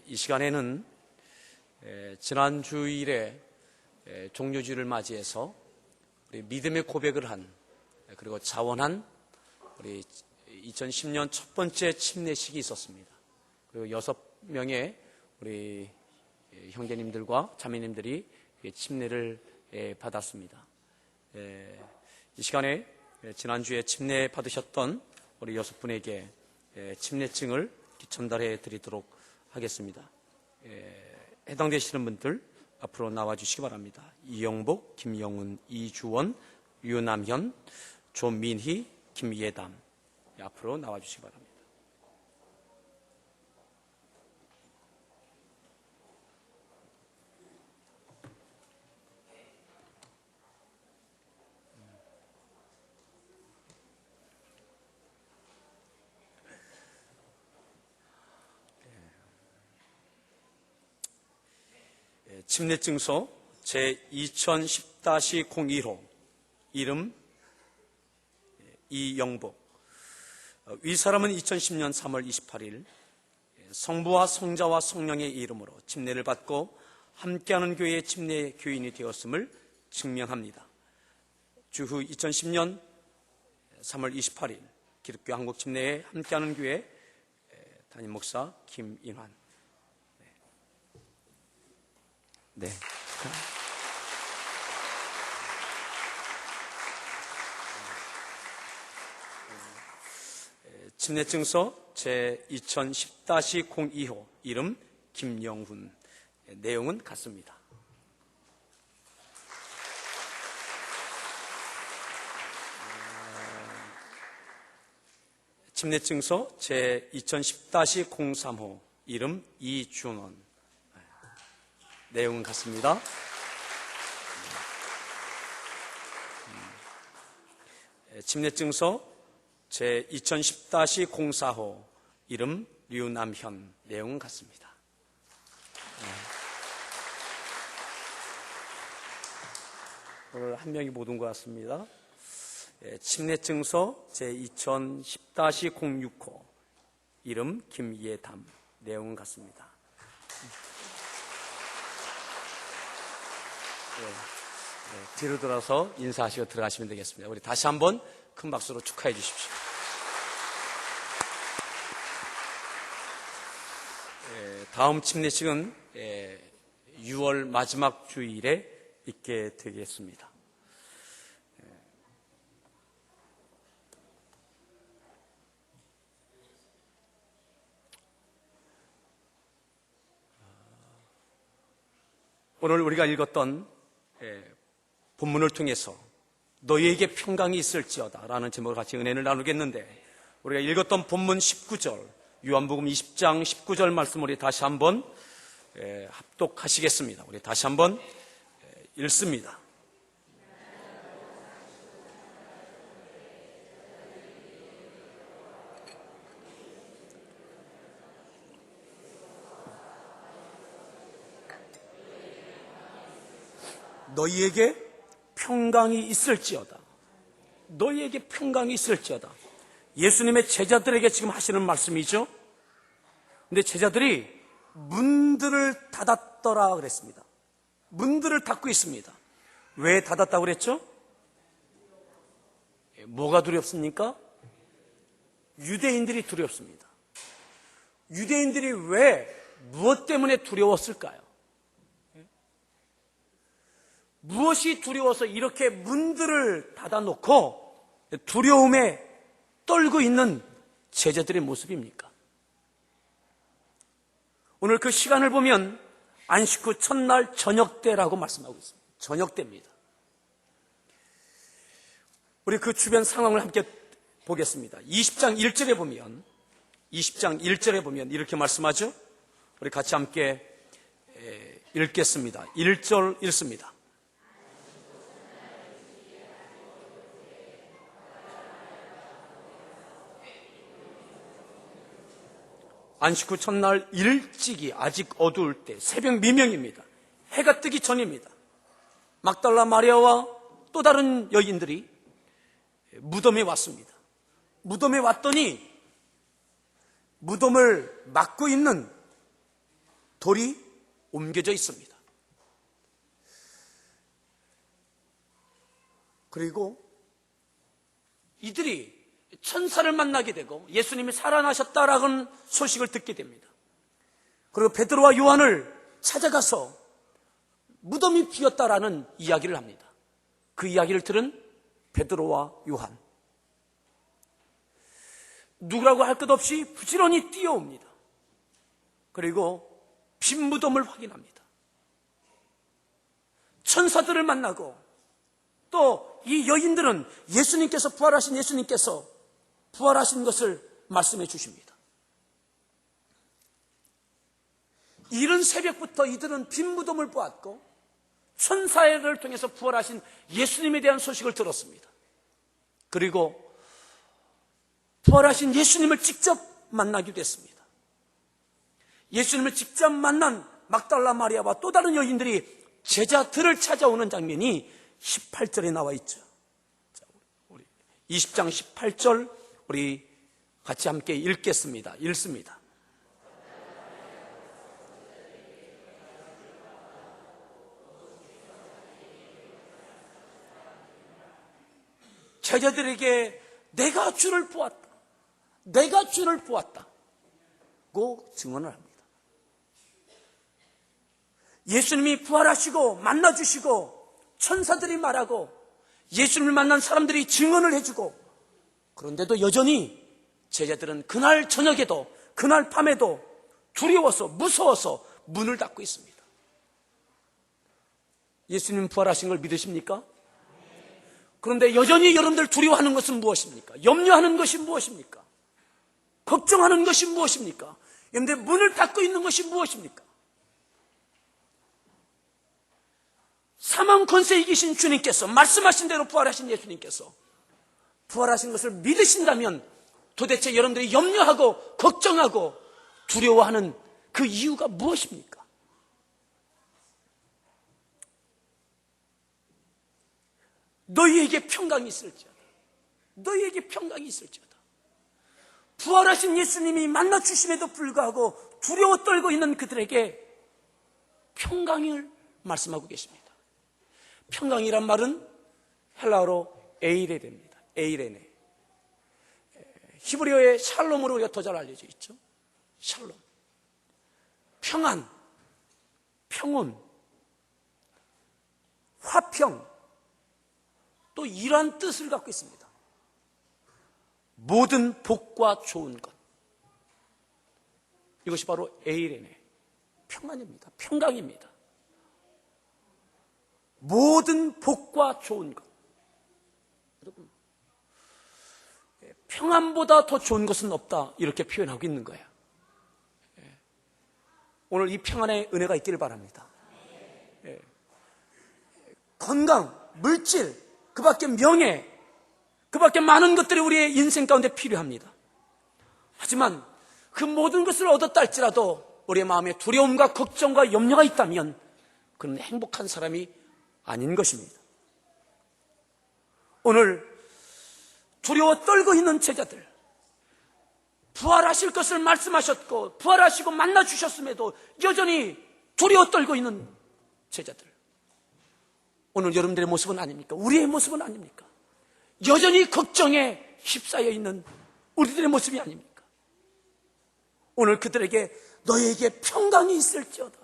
이 시간에는 지난 주일에 종료주일을 맞이해서 우리 믿음의 고백을 한, 그리고 자원한 우리 2010년 첫 번째 침례식이 있었습니다. 그리고 6명의 우리 형제님들과 자매님들이 침례를 받았습니다. 이 시간에 지난주에 침례 받으셨던 우리 6분에게 침례증을 전달해 드리도록 하겠습니다. 해당되시는 분들 앞으로 나와주시기 바랍니다. 이영복, 김영훈, 이주원, 유남현, 조민희, 김예담, 앞으로 나와주시기 바랍니다. 침례증서 제2010-01호, 이름 이영복. 위 사람은 2010년 3월 28일 성부와 성자와 성령의 이름으로 침례를 받고 함께하는 교회의 침례 교인이 되었음을 증명합니다. 주후 2010년 3월 28일 기독교 한국 침례에 함께하는 교회 담임 목사 김인환. 네. 침례증서 제2010-02호, 이름 김영훈. 내용은 같습니다. 침례증서 제2010-03호, 이름 이준원. 내용은 같습니다. 침례증서 제2010-04호, 이름 류남현. 내용은 같습니다. 오늘 한 명이 못 온 것 같습니다. 침례증서 제2010-06호, 이름 김예담. 내용은 같습니다. 뒤로 돌아서 인사하시고 들어가시면 되겠습니다. 우리 다시 한번 큰 박수로 축하해 주십시오. 다음 침례식은 6월 마지막 주일에 있게 되겠습니다. 오늘 우리가 읽었던 본문을 통해서 너희에게 평강이 있을지어다 라는 제목을 같이 은혜를 나누겠는데, 우리가 읽었던 본문 19절, 요한복음 20장 19절 말씀 우리 다시 한번 합독하시겠습니다. 우리 다시 한번 읽습니다. 너희에게 평강이 있을지어다. 너희에게 평강이 있을지어다. 예수님의 제자들에게 지금 하시는 말씀이죠. 근데 제자들이 문들을 닫았더라 그랬습니다. 문들을 닫고 있습니다. 왜 닫았다고 그랬죠? 뭐가 두렵습니까? 유대인들이 두렵습니다. 유대인들이 왜, 무엇 때문에 두려웠을까요? 무엇이 두려워서 이렇게 문들을 닫아놓고 두려움에 떨고 있는 제자들의 모습입니까? 오늘 그 시간을 보면 안식 후 첫날 저녁 때라고 말씀하고 있습니다. 저녁 때입니다. 우리 그 주변 상황을 함께 보겠습니다. 20장 1절에 보면 이렇게 말씀하죠. 우리 같이 함께 읽겠습니다. 1절 읽습니다. 안식 후 첫날 일찍이, 아직 어두울 때, 새벽 미명입니다. 해가 뜨기 전입니다. 막달라 마리아와 또 다른 여인들이 무덤에 왔습니다. 무덤에 왔더니 무덤을 막고 있는 돌이 옮겨져 있습니다. 그리고 이들이 천사를 만나게 되고 예수님이 살아나셨다라는 소식을 듣게 됩니다. 그리고 베드로와 요한을 찾아가서 무덤이 비었다라는 이야기를 합니다. 그 이야기를 들은 베드로와 요한, 누구라고 할 것 없이 부지런히 뛰어옵니다. 그리고 빈 무덤을 확인합니다. 천사들을 만나고 또 이 여인들은 예수님께서 부활하신 예수님께서 부활하신 것을 말씀해 주십니다. 이른 새벽부터 이들은 빈 무덤을 보았고 천사를 통해서 부활하신 예수님에 대한 소식을 들었습니다. 그리고 부활하신 예수님을 직접 만나기도 했습니다. 예수님을 직접 만난 막달라 마리아와 또 다른 여인들이 제자들을 찾아오는 장면이 18절에 나와 있죠. 우리 20장 18절 우리 같이 함께 읽습니다. 제자들에게 내가 주를 보았다. 내가 주를 보았다고 증언을 합니다. 예수님이 부활하시고 만나주시고 천사들이 말하고 예수님을 만난 사람들이 증언을 해주고, 그런데도 여전히 제자들은 그날 저녁에도 그날 밤에도 두려워서 무서워서 문을 닫고 있습니다. 예수님 부활하신 걸 믿으십니까? 그런데 여전히 여러분들 두려워하는 것은 무엇입니까? 염려하는 것이 무엇입니까? 걱정하는 것이 무엇입니까? 여러분들 문을 닫고 있는 것이 무엇입니까? 사망 권세 이기신 주님께서 말씀하신 대로 부활하신 예수님께서 부활하신 것을 믿으신다면 도대체 여러분들이 염려하고 걱정하고 두려워하는 그 이유가 무엇입니까? 너희에게 평강이 있을지어다. 너희에게 평강이 있을지어다. 부활하신 예수님이 만나주심에도 불구하고 두려워 떨고 있는 그들에게 평강을 말씀하고 계십니다. 평강이란 말은 헬라어로 에이레네입니다. 에이레네. 히브리어의 샬롬으로 우리가 더 잘 알려져 있죠. 샬롬. 평안, 평온, 화평, 또 이러한 뜻을 갖고 있습니다. 모든 복과 좋은 것. 이것이 바로 에이레네. 평안입니다. 평강입니다. 모든 복과 좋은 것. 여러분, 평안보다 더 좋은 것은 없다, 이렇게 표현하고 있는 거예요. 오늘 이 평안의 은혜가 있기를 바랍니다. 건강, 물질, 그 밖에 명예, 그 밖에 많은 것들이 우리의 인생 가운데 필요합니다. 하지만 그 모든 것을 얻었다 할지라도 우리의 마음에 두려움과 걱정과 염려가 있다면 그는 행복한 사람이 아닌 것입니다. 오늘 두려워 떨고 있는 제자들, 부활하실 것을 말씀하셨고 부활하시고 만나주셨음에도 여전히 두려워 떨고 있는 제자들, 오늘 여러분들의 모습은 아닙니까? 우리의 모습은 아닙니까? 여전히 걱정에 휩싸여 있는 우리들의 모습이 아닙니까? 오늘 그들에게 너희에게 평강이 있을지어다,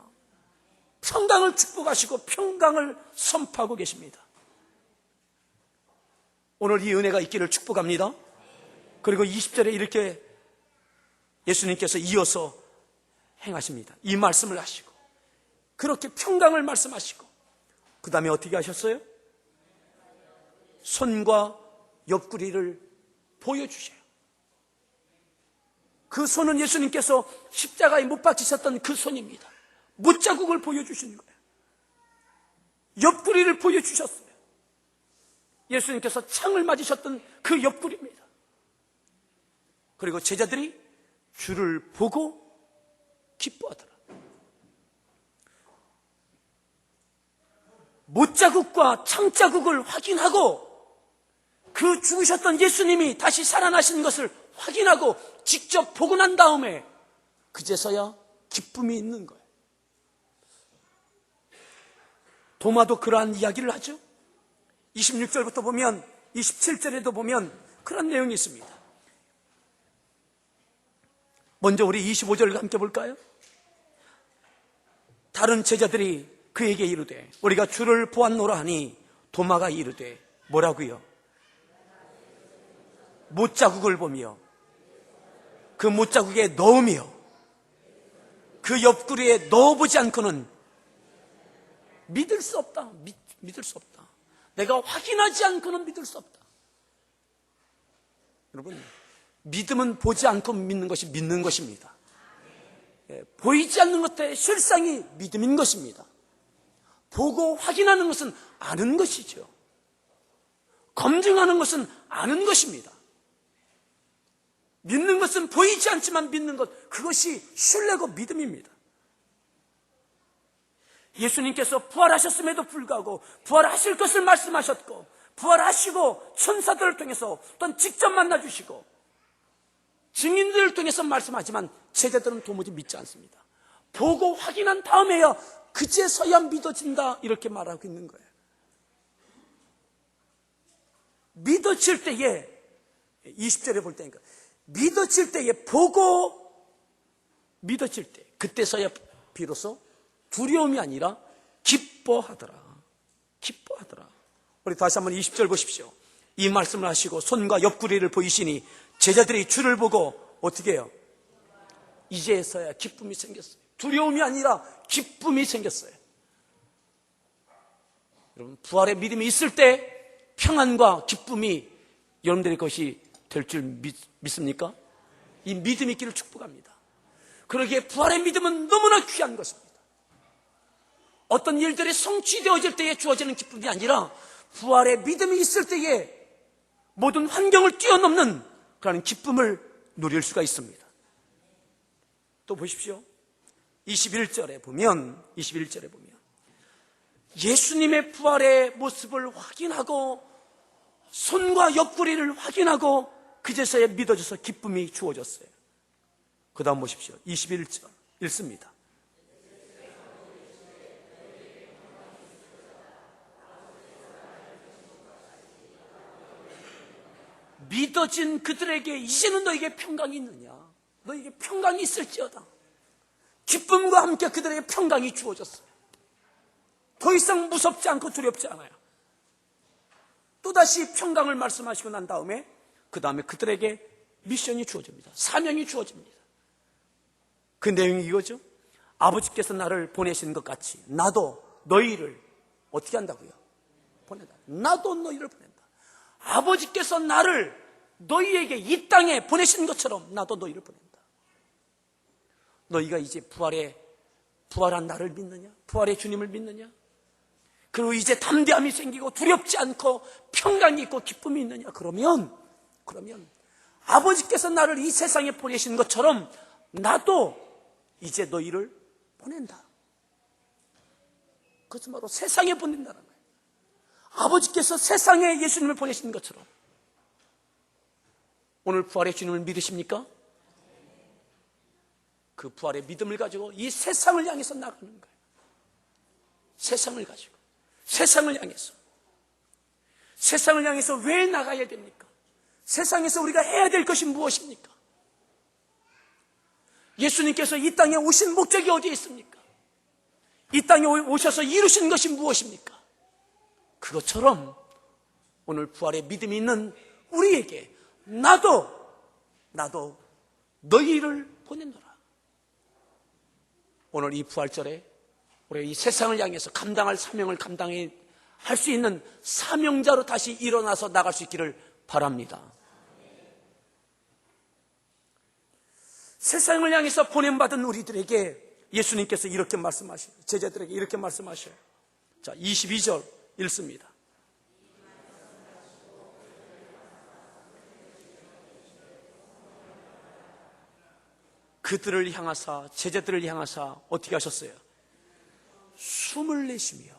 평강을 축복하시고 평강을 선포하고 계십니다. 오늘 이 은혜가 있기를 축복합니다. 그리고 20절에 이렇게 예수님께서 이어서 행하십니다. 이 말씀을 하시고 그렇게 평강을 말씀하시고 그 다음에 어떻게 하셨어요? 손과 옆구리를 보여주셔요. 그 손은 예수님께서 십자가에 못 박히셨던 그 손입니다. 못자국을 보여주시는 거예요. 옆구리를 보여주셨어요. 예수님께서 창을 맞으셨던 그 옆구리입니다. 그리고 제자들이 주를 보고 기뻐하더라. 못자국과 창자국을 확인하고 그 죽으셨던 예수님이 다시 살아나신 것을 확인하고 직접 보고 난 다음에 그제서야 기쁨이 있는 거예요. 도마도 그러한 이야기를 하죠. 26절부터 보면 27절에도 보면 그런 내용이 있습니다. 먼저 우리 25절을 함께 볼까요? 다른 제자들이 그에게 이르되 우리가 주를 보았노라 하니 도마가 이르되 뭐라고요? 못자국을 보며 그 못자국에 넣으며 그 옆구리에 넣어보지 않고는 믿을 수 없다. 믿을 수 없다. 내가 확인하지 않고는 믿을 수 없다. 여러분, 믿음은 보지 않고 믿는 것이 믿는 것입니다. 보이지 않는 것의 실상이 믿음인 것입니다. 보고 확인하는 것은 아는 것이죠. 검증하는 것은 아는 것입니다. 믿는 것은 보이지 않지만 믿는 것, 그것이 신뢰고 믿음입니다. 예수님께서 부활하셨음에도 불구하고 부활하실 것을 말씀하셨고 부활하시고 천사들을 통해서 또한 직접 만나주시고 증인들을 통해서 말씀하지만 제자들은 도무지 믿지 않습니다. 보고 확인한 다음에야 그제서야 믿어진다 이렇게 말하고 있는 거예요. 믿어질 때에 20절에 볼 때니까 믿어질 때에 보고 믿어질 때 그때서야 비로소 두려움이 아니라 기뻐하더라. 기뻐하더라. 우리 다시 한번 20절 보십시오. 이 말씀을 하시고 손과 옆구리를 보이시니 제자들이 주를 보고 어떻게 해요? 이제서야 기쁨이 생겼어요. 두려움이 아니라 기쁨이 생겼어요. 여러분, 부활의 믿음이 있을 때 평안과 기쁨이 여러분들의 것이 될 줄 믿습니까? 이 믿음이 있기를 축복합니다. 그러기에 부활의 믿음은 너무나 귀한 것입니다. 어떤 일들이 성취되어질 때에 주어지는 기쁨이 아니라 부활의 믿음이 있을 때에 모든 환경을 뛰어넘는 그런 기쁨을 누릴 수가 있습니다. 또 보십시오. 21절에 보면 예수님의 부활의 모습을 확인하고 손과 옆구리를 확인하고 그제서야 믿어져서 기쁨이 주어졌어요. 그 다음 보십시오. 21절 읽습니다. 믿어진 그들에게 이제는 너에게 평강이 있느냐? 너에게 평강이 있을지어다. 기쁨과 함께 그들에게 평강이 주어졌어요. 더 이상 무섭지 않고 두렵지 않아요. 또다시 평강을 말씀하시고 난 다음에 그 다음에 그들에게 미션이 주어집니다. 사명이 주어집니다. 그 내용이 이거죠. 아버지께서 나를 보내신 것 같이 나도 너희를 어떻게 한다고요? 보낸다. 나도 너희를 보낸다. 아버지께서 나를 너희에게 이 땅에 보내신 것처럼 나도 너희를 보낸다. 너희가 이제 부활한 나를 믿느냐? 부활의 주님을 믿느냐? 그리고 이제 담대함이 생기고 두렵지 않고 평강이 있고 기쁨이 있느냐? 그러면 아버지께서 나를 이 세상에 보내신 것처럼 나도 이제 너희를 보낸다. 그것은 바로 세상에 보낸다는 거예요. 아버지께서 세상에 예수님을 보내신 것처럼 오늘 부활의 주님을 믿으십니까? 그 부활의 믿음을 가지고 이 세상을 향해서 나가는 거예요. 세상을 가지고 세상을 향해서 왜 나가야 됩니까? 세상에서 우리가 해야 될 것이 무엇입니까? 예수님께서 이 땅에 오신 목적이 어디에 있습니까? 이 땅에 오셔서 이루신 것이 무엇입니까? 그것처럼 오늘 부활의 믿음이 있는 우리에게 나도 너희를 보낸노라. 오늘 이 부활절에 우리 이 세상을 향해서 감당할 사명을 감당할 수 있는 사명자로 다시 일어나서 나갈 수 있기를 바랍니다. 세상을 향해서 보냄받은 우리들에게 예수님께서 이렇게 말씀하셔요. 제자들에게 이렇게 말씀하셔요. 자, 22절 읽습니다. 그들을 향하사 제자들을 향하사 어떻게 하셨어요? 숨을 내쉬며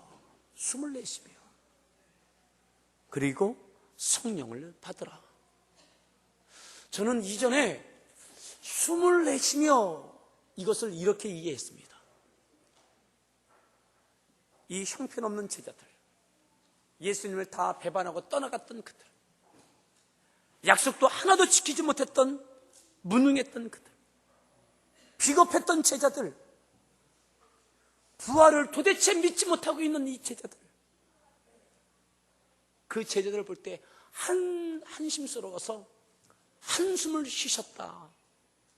그리고 성령을 받으라. 저는 이전에 숨을 내쉬며 이것을 이렇게 이해했습니다. 이 형편없는 제자들, 예수님을 다 배반하고 떠나갔던 그들, 약속도 하나도 지키지 못했던 무능했던 그들, 비겁했던 제자들, 부활을 도대체 믿지 못하고 있는 이 제자들, 그 제자들을 볼 때 한심스러워서 한숨을 쉬셨다.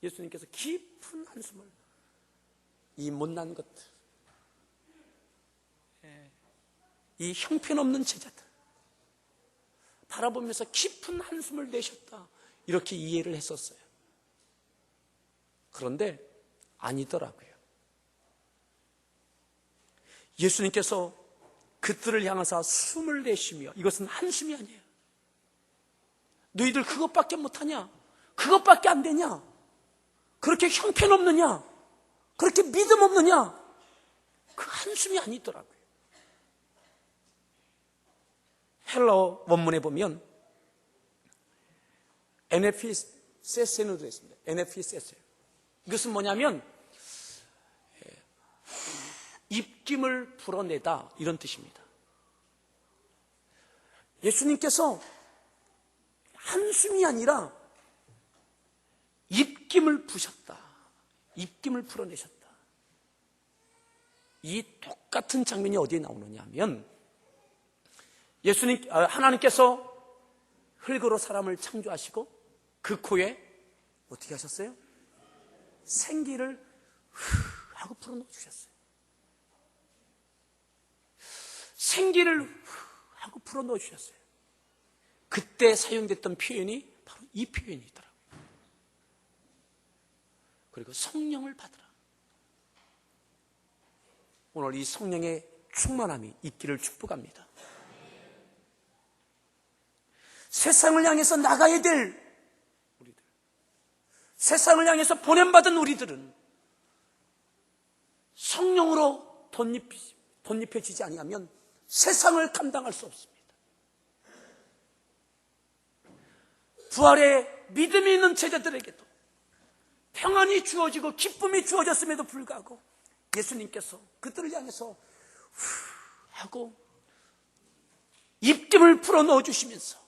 예수님께서 깊은 한숨을, 이 못난 것들, 이 형편없는 제자들 바라보면서 깊은 한숨을 내셨다, 이렇게 이해를 했었어요. 그런데 아니더라고요. 예수님께서 그들을 향하사 숨을 내쉬며, 이것은 한숨이 아니에요. 너희들 그것밖에 못하냐? 그것밖에 안 되냐? 그렇게 형편없느냐? 그렇게 믿음 없느냐? 그 한숨이 아니더라고요. 헬러 원문에 보면 에네피세세노 되어 있습니다. 에네피세세. 이것은 뭐냐면 입김을 불어내다, 이런 뜻입니다. 예수님께서 한숨이 아니라 입김을 부셨다, 입김을 불어내셨다. 이 똑같은 장면이 어디에 나오느냐 하면, 하나님께서 흙으로 사람을 창조하시고 그 코에 어떻게 하셨어요? 생기를 하고 불어넣어 주셨어요. 생기를 하고 불어넣어 주셨어요. 그때 사용됐던 표현이 바로 이 표현이더라고요. 그리고 성령을 받으라. 오늘 이 성령의 충만함이 있기를 축복합니다. 세상을 향해서 나가야 될 우리들, 세상을 향해서 보냄받은 우리들은 성령으로 덧입혀지지 아니하면 세상을 감당할 수 없습니다. 부활의 믿음이 있는 제자들에게도 평안이 주어지고 기쁨이 주어졌음에도 불구하고 예수님께서 그들을 향해서 하고 입김을 불어넣어 주시면서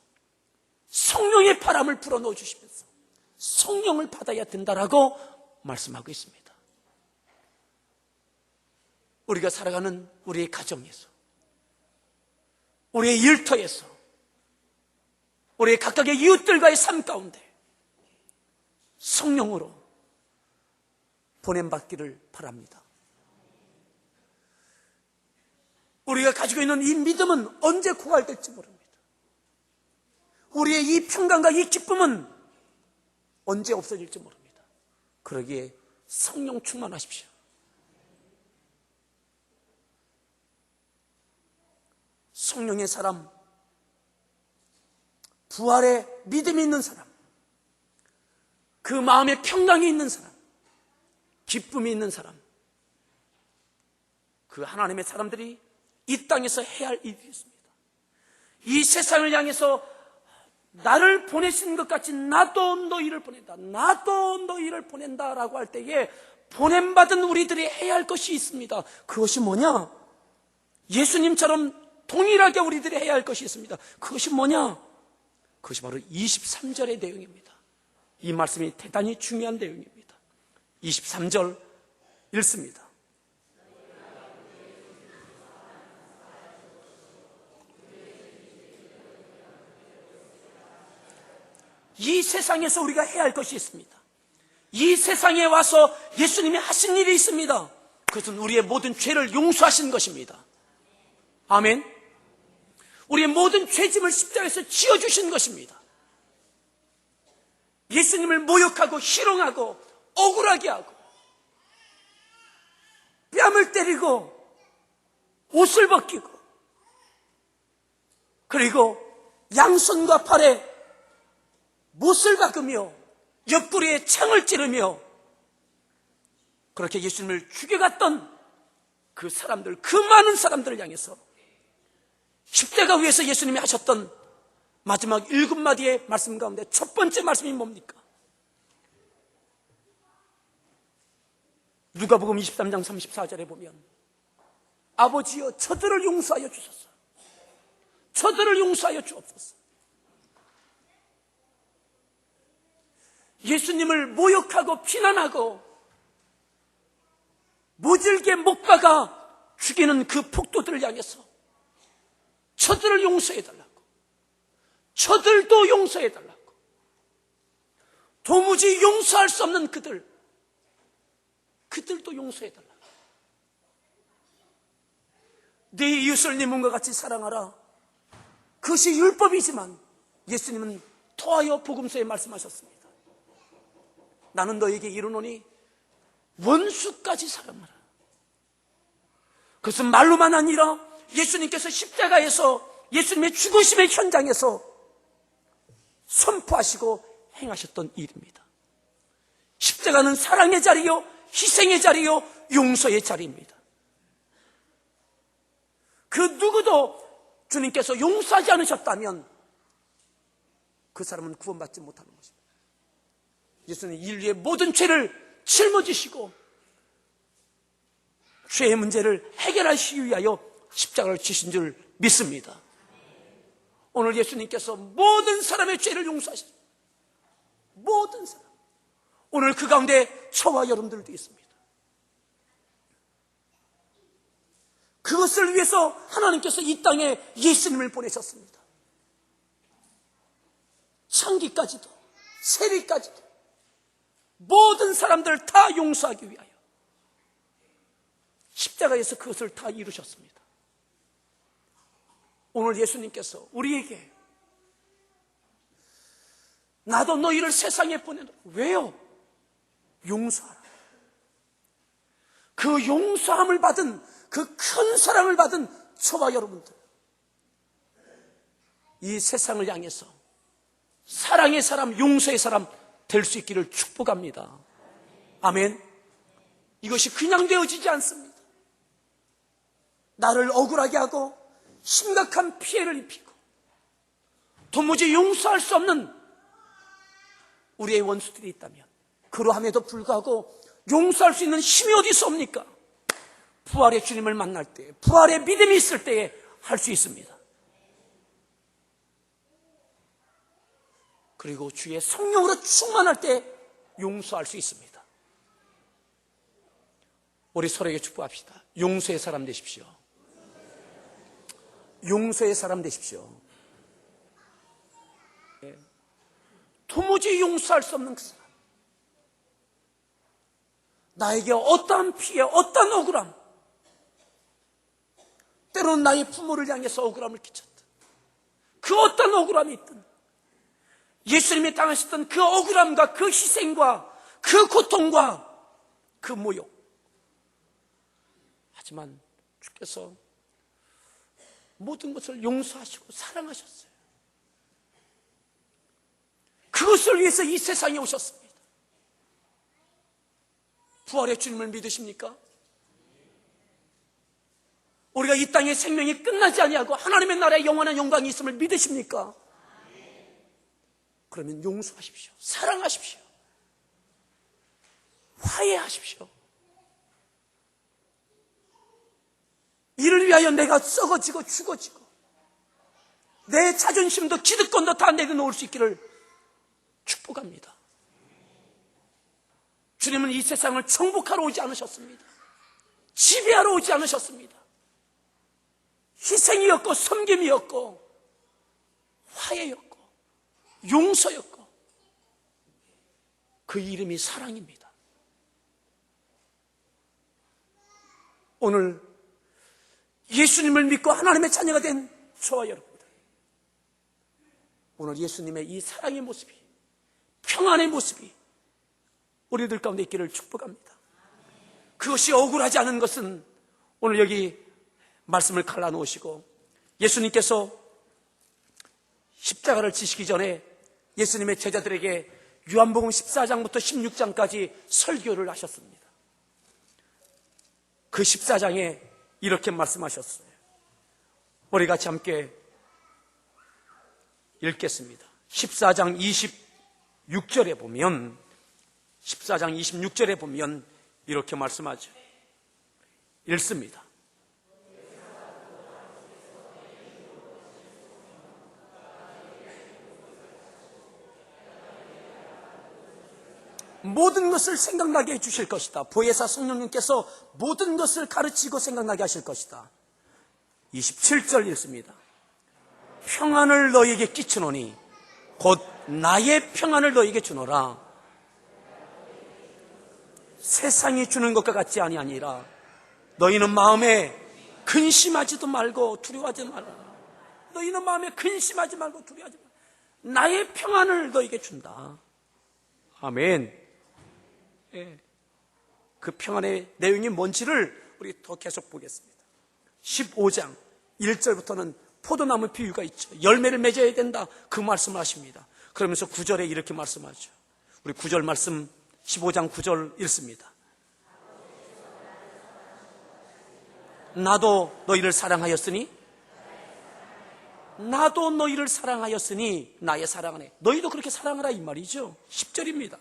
성령의 바람을 불어넣어 주시면서 성령을 받아야 된다라고 말씀하고 있습니다. 우리가 살아가는 우리의 가정에서, 우리의 일터에서, 우리의 각각의 이웃들과의 삶 가운데 성령으로 보냄받기를 바랍니다. 우리가 가지고 있는 이 믿음은 언제 고갈될지 모릅니다. 우리의 이 평강과 이 기쁨은 언제 없어질지 모릅니다. 그러기에 성령 충만하십시오. 성령의 사람, 부활의 믿음이 있는 사람, 그 마음에 평강이 있는 사람, 기쁨이 있는 사람, 그 하나님의 사람들이 이 땅에서 해야 할 일이 있습니다. 이 세상을 향해서 나를 보내신 것 같이 나도 너희를 보낸다, 나도 너희를 보낸다라고 할 때에 보냄받은 우리들이 해야 할 것이 있습니다. 그것이 뭐냐? 예수님처럼 동일하게 우리들이 해야 할 것이 있습니다. 그것이 뭐냐? 그것이 바로 23절의 내용입니다. 이 말씀이 대단히 중요한 내용입니다. 23절 읽습니다. 이 세상에서 우리가 해야 할 것이 있습니다. 이 세상에 와서 예수님이 하신 일이 있습니다. 그것은 우리의 모든 죄를 용서하신 것입니다. 아멘. 우리의 모든 죄짐을 십자가에서 지어주신 것입니다. 예수님을 모욕하고 희롱하고 억울하게 하고 뺨을 때리고 옷을 벗기고 그리고 양손과 팔에 못을 박으며 옆구리에 창을 찌르며 그렇게 예수님을 죽여갔던 그 사람들, 그 많은 사람들을 향해서 십자가 위에서 예수님이 하셨던 마지막 7마디의 말씀 가운데 첫 번째 말씀이 뭡니까? 누가복음 23장 34절에 보면 아버지여 저들을 용서하여 주소서. 저들을 용서하여 주옵소서. 예수님을 모욕하고 비난하고 모질게 못 박아 죽이는 그 폭도들을 향해서 저들을 용서해달라고, 저들도 용서해달라고, 도무지 용서할 수 없는 그들도 용서해달라고. 네 이웃을 네 몸과 같이 사랑하라. 그것이 율법이지만 예수님은 더하여 복음서에 말씀하셨습니다. 나는 너에게 이르노니 원수까지 사랑하라. 그것은 말로만 아니라 예수님께서 십자가에서 예수님의 죽으심의 현장에서 선포하시고 행하셨던 일입니다. 십자가는 사랑의 자리요, 희생의 자리요, 용서의 자리입니다. 그 누구도 주님께서 용서하지 않으셨다면 그 사람은 구원받지 못하는 것입니다. 예수는 인류의 모든 죄를 짊어지시고 죄의 문제를 해결하시기 위하여 십자가를 지신 줄 믿습니다. 오늘 예수님께서 모든 사람의 죄를 용서하셨습니다. 모든 사람. 오늘 그 가운데 저와 여러분들도 있습니다. 그것을 위해서 하나님께서 이 땅에 예수님을 보내셨습니다. 창기까지도 세리까지도 모든 사람들 다 용서하기 위하여 십자가에서 그것을 다 이루셨습니다. 오늘 예수님께서 우리에게 나도 너희를 세상에 보내노라. 왜요? 용서하라. 그 용서함을 받은 그 큰 사랑을 받은 저와 여러분들, 이 세상을 향해서 사랑의 사람, 용서의 사람 될 수 있기를 축복합니다. 아멘. 이것이 그냥 되어지지 않습니다. 나를 억울하게 하고 심각한 피해를 입히고 도무지 용서할 수 없는 우리의 원수들이 있다면 그러함에도 불구하고 용서할 수 있는 힘이 어디 있습니까? 부활의 주님을 만날 때, 부활의 믿음이 있을 때에 할 수 있습니다. 그리고 주의 성령으로 충만할 때 용서할 수 있습니다. 우리 서로에게 축복합시다. 용서의 사람 되십시오. 용서의 사람 되십시오. 도무지 용서할 수 없는 그 사람, 나에게 어떠한 피해, 어떠한 억울함, 때로는 나의 부모를 향해서 억울함을 끼쳤든 그 어떤 억울함이 있든 예수님이 당하셨던 그 억울함과 그 희생과 그 고통과 그 모욕, 하지만 주께서 모든 것을 용서하시고 사랑하셨어요. 그것을 위해서 이 세상에 오셨습니다. 부활의 주님을 믿으십니까? 우리가 이 땅의 생명이 끝나지 아니하고 하나님의 나라에 영원한 영광이 있음을 믿으십니까? 그러면 용서하십시오. 사랑하십시오. 화해하십시오. 이를 위하여 내가 썩어지고 죽어지고 내 자존심도 기득권도 다 내려놓을 수 있기를 축복합니다. 주님은 이 세상을 정복하러 오지 않으셨습니다. 지배하러 오지 않으셨습니다. 희생이었고 섬김이었고 화해였고 용서였고 그 이름이 사랑입니다. 오늘 예수님을 믿고 하나님의 자녀가 된 저와 여러분들, 오늘 예수님의 이 사랑의 모습이, 평안의 모습이 우리들 가운데 있기를 축복합니다. 그것이 억울하지 않은 것은 오늘 여기 말씀을 갈라놓으시고 예수님께서 십자가를 지시기 전에 예수님의 제자들에게 요한복음 14장부터 16장까지 설교를 하셨습니다. 그 14장에 이렇게 말씀하셨어요. 우리 같이 함께 읽겠습니다. 14장 26절에 보면 26절에 보면 이렇게 말씀하죠. 읽습니다. 모든 것을 생각나게 해주실 것이다. 보혜사 성령님께서 모든 것을 가르치고 생각나게 하실 것이다. 27절 읽습니다. 평안을 너희에게 끼치노니 곧 나의 평안을 너희에게 주노라. 세상이 주는 것과 같지 아니하니라. 너희는 마음에 근심하지도 말고 두려워하지 말라. 너희는 마음에 근심하지 말고 두려워하지 말라. 나의 평안을 너희에게 준다. 아멘. 예. 그 평안의 내용이 뭔지를 우리 더 계속 보겠습니다. 15장 1절부터는 포도나무 비유가 있죠. 열매를 맺어야 된다. 그 말씀을 하십니다. 그러면서 9절에 이렇게 말씀하죠. 우리 9절 말씀 15장 9절 읽습니다. 나도 너희를 사랑하였으니 나의 사랑 안에 너희도 그렇게 사랑하라 이 말이죠. 10절입니다.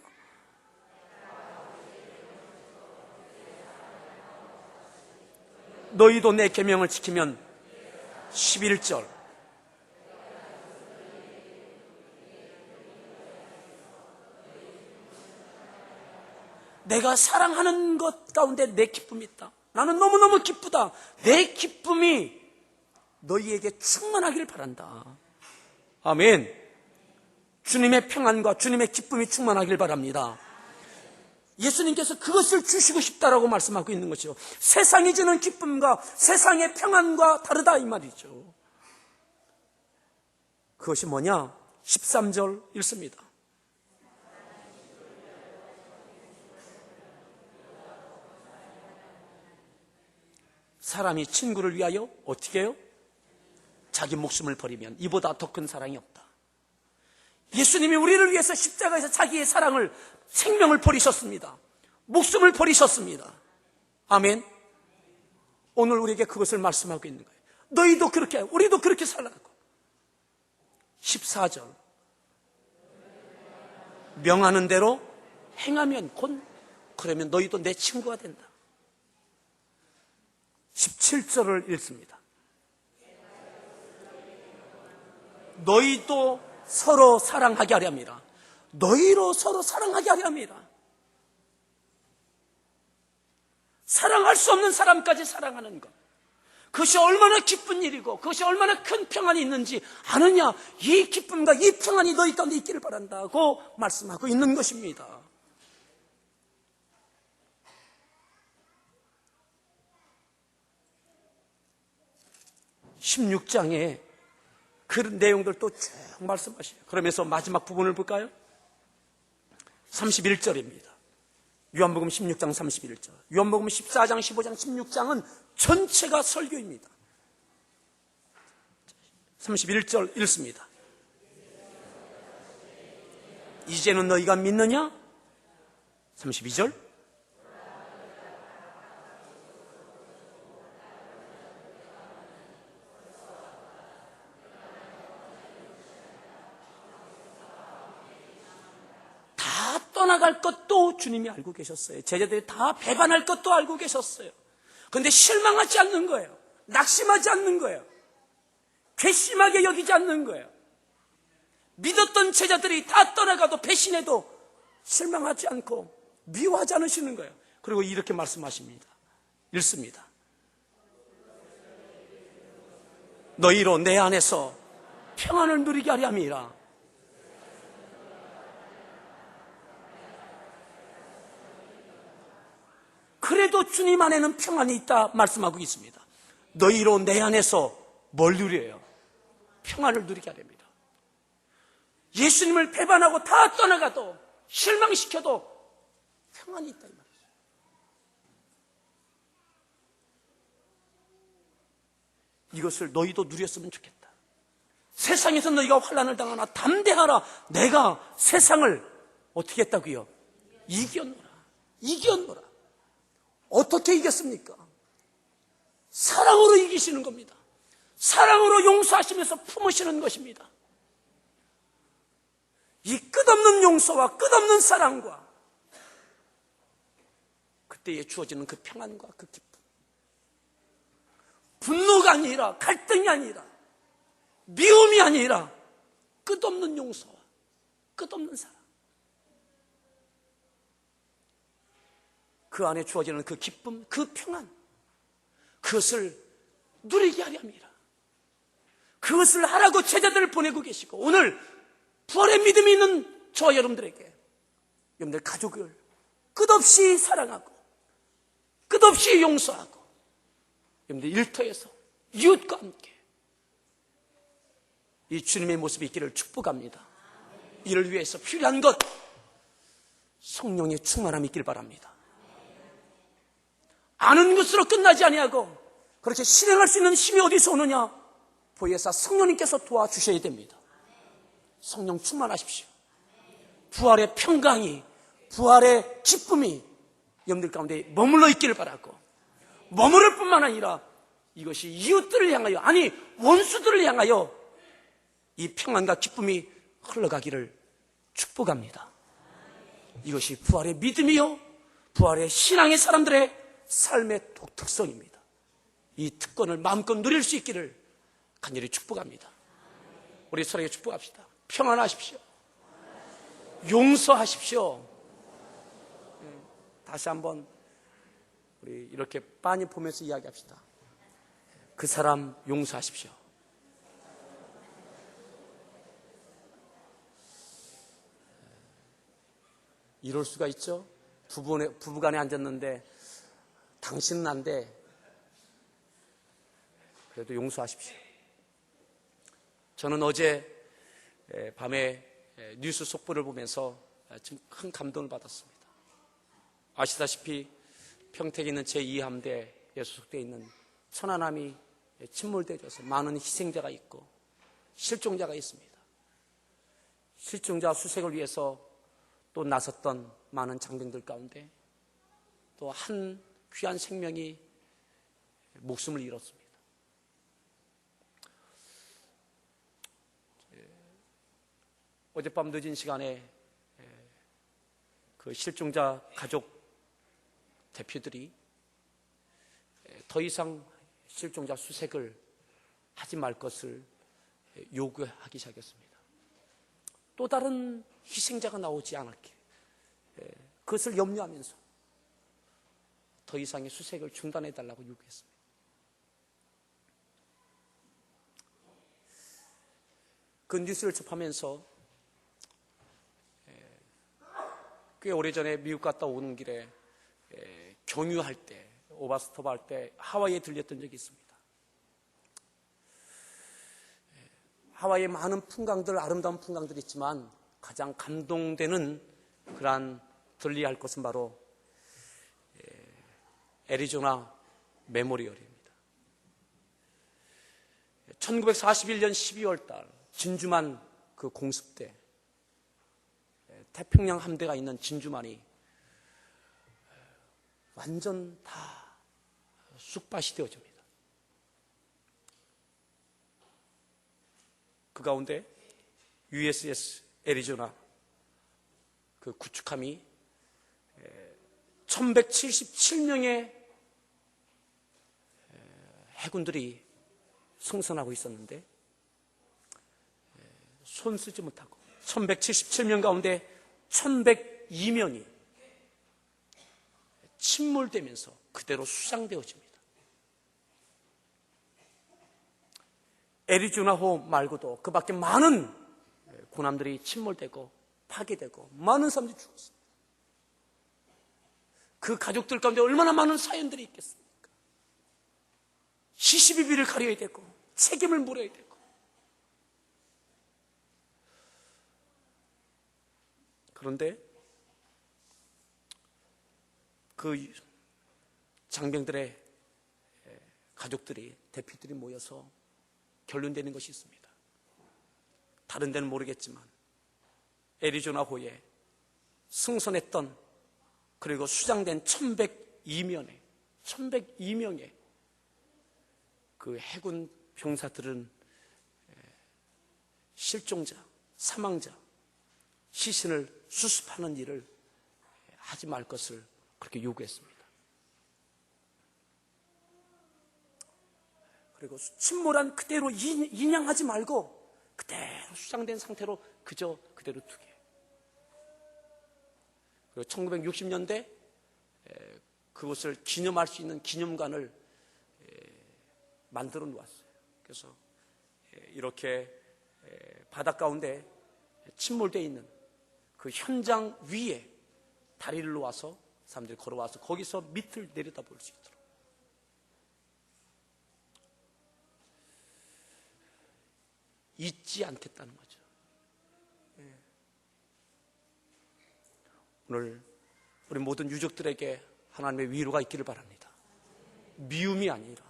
너희도 내 계명을 지키면 11절 내가 사랑하는 것 가운데 내 기쁨이 있다. 나는 너무너무 기쁘다. 내 기쁨이 너희에게 충만하기를 바란다. 아멘. 주님의 평안과 주님의 기쁨이 충만하기를 바랍니다. 예수님께서 그것을 주시고 싶다라고 말씀하고 있는 것이죠. 세상이 주는 기쁨과 세상의 평안과 다르다 이 말이죠. 그것이 뭐냐? 13절 읽습니다. 사람이 친구를 위하여 어떻게 해요? 자기 목숨을 버리면 이보다 더 큰 사랑이 없다. 예수님이 우리를 위해서 십자가에서 자기의 사랑을, 생명을 버리셨습니다. 목숨을 버리셨습니다. 아멘. 오늘 우리에게 그것을 말씀하고 있는 거예요. 너희도 그렇게, 우리도 그렇게 살라고. 14절 명하는 대로 행하면 곧 그러면 너희도 내 친구가 된다. 17절을 읽습니다. 너희도 서로 사랑하게 하려 합니다. 너희로 서로 사랑하게 하려 합니다. 사랑할 수 없는 사람까지 사랑하는 것, 그것이 얼마나 기쁜 일이고 그것이 얼마나 큰 평안이 있는지 아느냐. 이 기쁨과 이 평안이 너희 가운데 있기를 바란다고 말씀하고 있는 것입니다. (16장에) 그런 내용들 또 쭉 말씀하셔요. 그러면서 마지막 부분을 볼까요? 31절입니다. 요한복음 16장 31절. 요한복음 14장, 15장, 16장은 전체가 설교입니다. 31절 읽습니다. 이제는 너희가 믿느냐? 32절. 떠나갈 것도 주님이 알고 계셨어요. 제자들이 다 배반할 것도 알고 계셨어요. 그런데 실망하지 않는 거예요. 낙심하지 않는 거예요. 괘씸하게 여기지 않는 거예요. 믿었던 제자들이 다 떠나가도 배신해도 실망하지 않고 미워하지 않으시는 거예요. 그리고 이렇게 말씀하십니다. 읽습니다. 너희로 내 안에서 평안을 누리게 하려 함이라. 그래도 주님 안에는 평안이 있다 말씀하고 있습니다. 너희로 내 안에서 뭘 누려요? 평안을 누리게 하렵니다. 예수님을 배반하고 다 떠나가도 실망시켜도 평안이 있다 이 말이죠. 이것을 너희도 누렸으면 좋겠다. 세상에서 너희가 환난을 당하나 담대하라. 내가 세상을 어떻게 했다고요? 이겼노라. 어떻게 이겼습니까? 사랑으로 이기시는 겁니다. 사랑으로 용서하시면서 품으시는 것입니다. 이 끝없는 용서와 끝없는 사랑과 그때에 주어지는 그 평안과 그 기쁨, 분노가 아니라, 갈등이 아니라, 미움이 아니라 끝없는 용서와 끝없는 사랑. 그 안에 주어지는 그 기쁨, 그 평안, 그것을 누리게 하려 합니다. 그것을 하라고 제자들을 보내고 계시고, 오늘 부활의 믿음이 있는 저와 여러분들에게, 여러분들 가족을 끝없이 사랑하고 끝없이 용서하고, 여러분들 일터에서 이웃과 함께 이 주님의 모습이 있기를 축복합니다. 이를 위해서 필요한 것, 성령의 충만함이 있길 바랍니다. 아는 것으로 끝나지 아니하고 그렇게 실행할 수 있는 힘이 어디서 오느냐? 보혜사 성령님께서 도와주셔야 됩니다. 성령 충만하십시오. 부활의 평강이, 부활의 기쁨이 여러분들 가운데 머물러 있기를 바라고, 머무를 뿐만 아니라 이것이 이웃들을 향하여, 아니 원수들을 향하여 이 평안과 기쁨이 흘러가기를 축복합니다. 이것이 부활의 믿음이요, 부활의 신앙의 사람들의 삶의 독특성입니다. 이 특권을 마음껏 누릴 수 있기를 간절히 축복합니다. 우리 서로에게 축복합시다. 평안하십시오. 용서하십시오. 다시 한번 우리 이렇게 빤히 보면서 이야기합시다. 그 사람 용서하십시오. 이럴 수가 있죠. 부부간에 앉았는데 당신은 안 돼. 그래도 용서하십시오. 저는 어제 밤에 뉴스 속보를 보면서 좀 큰 감동을 받았습니다. 아시다시피 평택에 있는 제2함대에 소속되어 있는 천안함이 침몰되어서 많은 희생자가 있고 실종자가 있습니다. 실종자 수색을 위해서 또 나섰던 많은 장병들 가운데 또 한 귀한 생명이 목숨을 잃었습니다. 어젯밤 늦은 시간에 그 실종자 가족 대표들이 더 이상 실종자 수색을 하지 말 것을 요구하기 시작했습니다. 또 다른 희생자가 나오지 않았기에 그것을 염려하면서 더 이상의 수색을 중단해달라고 요구했습니다. 그 뉴스를 접하면서 꽤 오래전에 미국 갔다 오는 길에 경유할 때, 오바스토바 할 때 하와이에 들렸던 적이 있습니다. 하와이에 많은 풍광들, 아름다운 풍광들이 있지만 가장 감동되는 그러한 들려야 할 것은 바로 애리조나 메모리얼입니다. 1941년 12월 달 진주만 그 공습 때 태평양 함대가 있는 진주만이 완전 다 쑥밭이 되어집니다. 그 가운데 USS 애리조나 그 구축함이 1177명의 해군들이 승선하고 있었는데 손 쓰지 못하고 1177명 가운데 1102명이 침몰되면서 그대로 수상되어집니다. 애리조나호 말고도 그 밖에 많은 군함들이 침몰되고 파괴되고 많은 사람들이 죽었습니다. 그 가족들 가운데 얼마나 많은 사연들이 있겠습니까? 시시비비를 가려야 되고 책임을 물어야 되고, 그런데 그 장병들의 가족들이, 대표들이 모여서 결론되는 것이 있습니다. 다른 데는 모르겠지만 애리조나호에 승선했던, 그리고 수장된 1102명의 그 해군 병사들은 실종자, 사망자, 시신을 수습하는 일을 하지 말 것을 그렇게 요구했습니다. 그리고 침몰한 그대로 인양하지 말고 그대로 수장된 상태로 그대로 두게. 그리고 1960년대 그것을 기념할 수 있는 기념관을 만들어 놓았어요. 그래서 이렇게 바닷 가운데 침몰되어 있는 그 현장 위에 다리를 놓아서 사람들이 걸어와서 거기서 밑을 내려다볼 수 있도록. 잊지 않겠다는 거죠. 오늘 우리 모든 유족들에게 하나님의 위로가 있기를 바랍니다. 미움이 아니라,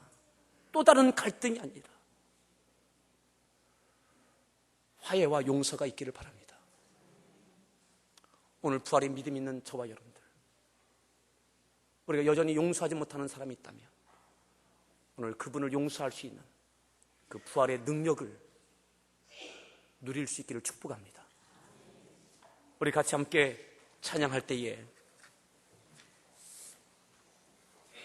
또 다른 갈등이 아니라 화해와 용서가 있기를 바랍니다. 오늘 부활의 믿음 있는 저와 여러분들, 우리가 여전히 용서하지 못하는 사람이 있다면 오늘 그분을 용서할 수 있는 그 부활의 능력을 누릴 수 있기를 축복합니다. 우리 같이 함께 찬양할 때에